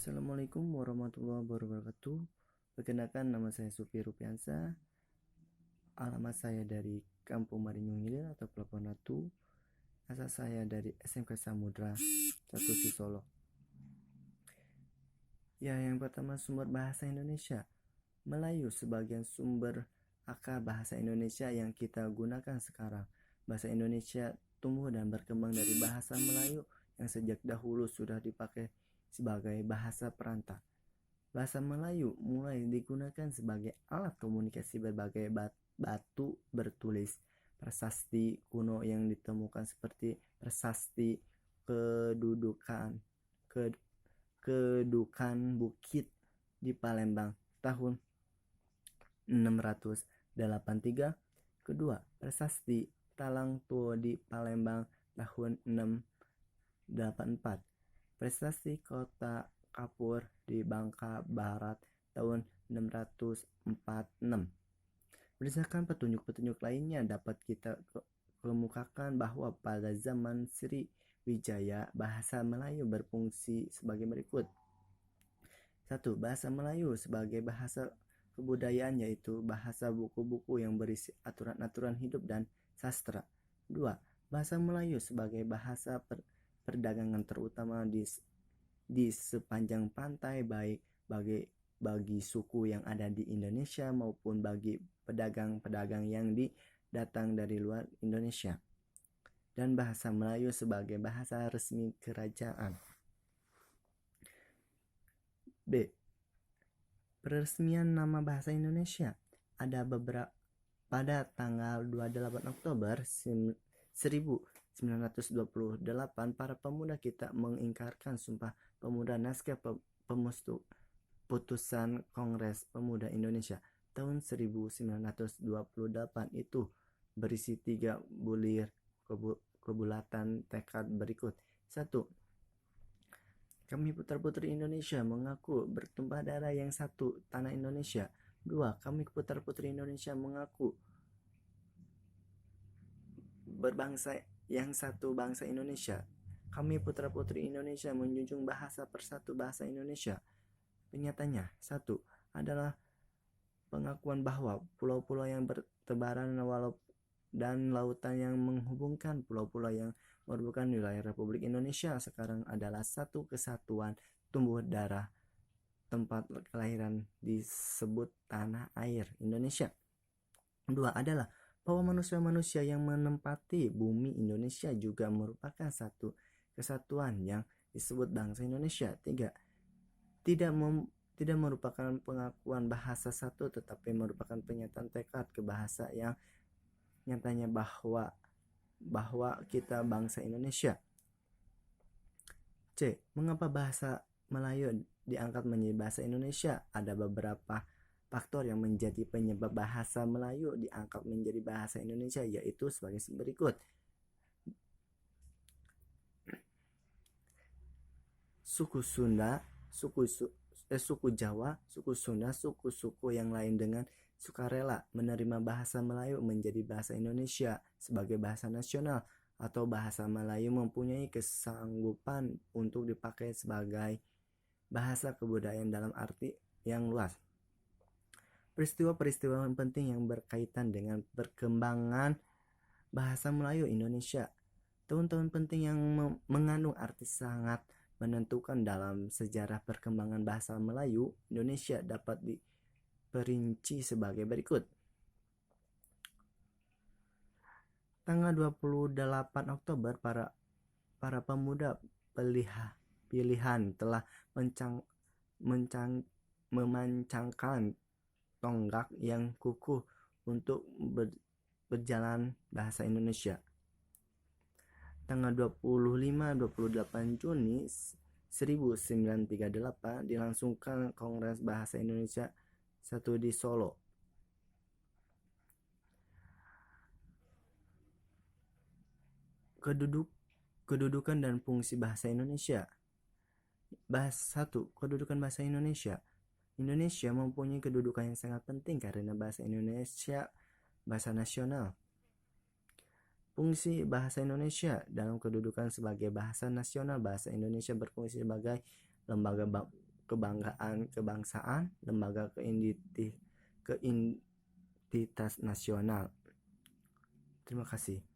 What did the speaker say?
Assalamualaikum warahmatullahi wabarakatuh. Perkenalkan, nama saya Sufi Rupiansa. Alamat saya dari Kampung Marinung Hilir atau Pelabuhan Ratu. Asal saya dari SMK Samudra 1 di Solo. Ya, yang pertama, sumber bahasa Indonesia. Melayu sebagian sumber akar bahasa Indonesia yang kita gunakan sekarang. Bahasa Indonesia tumbuh dan berkembang dari bahasa Melayu yang sejak dahulu sudah dipakai sebagai bahasa perantau. Bahasa Melayu mulai digunakan sebagai alat komunikasi berbagai batu bertulis. Prasasti kuno yang ditemukan seperti prasasti kedudukan bukit di Palembang tahun 683. Kedua, prasasti Talang Tuo di Palembang tahun 684. Prestasi kota Kapur di Bangka Barat tahun 646. Berdasarkan petunjuk-petunjuk lainnya dapat kita kemukakan bahwa pada zaman Sri Wijaya bahasa Melayu berfungsi sebagai berikut. 1. Bahasa Melayu sebagai bahasa kebudayaan, yaitu bahasa buku-buku yang berisi aturan-aturan hidup dan sastra. 2. Bahasa Melayu sebagai bahasa perdagangan terutama di sepanjang pantai, baik bagi suku yang ada di Indonesia maupun bagi pedagang-pedagang yang datang dari luar Indonesia. Dan bahasa Melayu sebagai bahasa resmi kerajaan. B. Peresmian nama bahasa Indonesia. Ada beberapa pada tanggal 28 Oktober 1928 para pemuda kita mengingkarkan Sumpah Pemuda naskah putusan Kongres Pemuda Indonesia tahun 1928 itu berisi 3 bulir kebulatan tekad berikut. 1. Kami putra-putri Indonesia mengaku bertumpah darah yang satu, tanah Indonesia. 2. Kami putra-putri Indonesia mengaku berbangsa yang satu, bangsa Indonesia. Kami putra-putri Indonesia menjunjung bahasa persatu, bahasa Indonesia. Penyatanya, 1. adalah pengakuan bahwa pulau-pulau yang bertebaran dan lautan yang menghubungkan pulau-pulau yang merupakan wilayah Republik Indonesia sekarang adalah satu kesatuan tumbuh darah. Tempat kelahiran disebut tanah air Indonesia. 2. adalah bahwa manusia-manusia yang menempati bumi Indonesia juga merupakan satu kesatuan yang disebut bangsa Indonesia. 3. Tidak merupakan pengakuan bahasa satu, tetapi merupakan pernyataan tekad ke bahasa yang nyatanya bahwa kita bangsa Indonesia. C. Mengapa bahasa Melayu diangkat menjadi bahasa Indonesia? Ada beberapa faktor yang menjadi penyebab bahasa Melayu diangkat menjadi bahasa Indonesia, yaitu sebagai berikut. Suku Sunda, suku Jawa, suku Sunda, suku-suku yang lain dengan sukarela menerima bahasa Melayu menjadi bahasa Indonesia sebagai bahasa nasional, atau bahasa Melayu mempunyai kesanggupan untuk dipakai sebagai bahasa kebudayaan dalam arti yang luas. Peristiwa-peristiwa penting yang berkaitan dengan perkembangan bahasa Melayu Indonesia. Tahun-tahun penting yang mengandung arti sangat menentukan dalam sejarah perkembangan bahasa Melayu Indonesia dapat diperinci sebagai berikut. Tanggal 28 Oktober para pemuda pilihan telah memancangkan tonggak yang kukuh untuk berjalan bahasa Indonesia. Tanggal 25-28 Juni 1938 dilangsungkan Kongres Bahasa Indonesia 1 di Solo. Kedudukan dan fungsi bahasa Indonesia. 1. Kedudukan bahasa Indonesia. Indonesia mempunyai kedudukan yang sangat penting karena bahasa Indonesia bahasa nasional. Fungsi bahasa Indonesia dalam kedudukan sebagai bahasa nasional. Bahasa Indonesia berfungsi sebagai lembaga kebanggaan kebangsaan, lembaga keidentitas nasional. Terima kasih.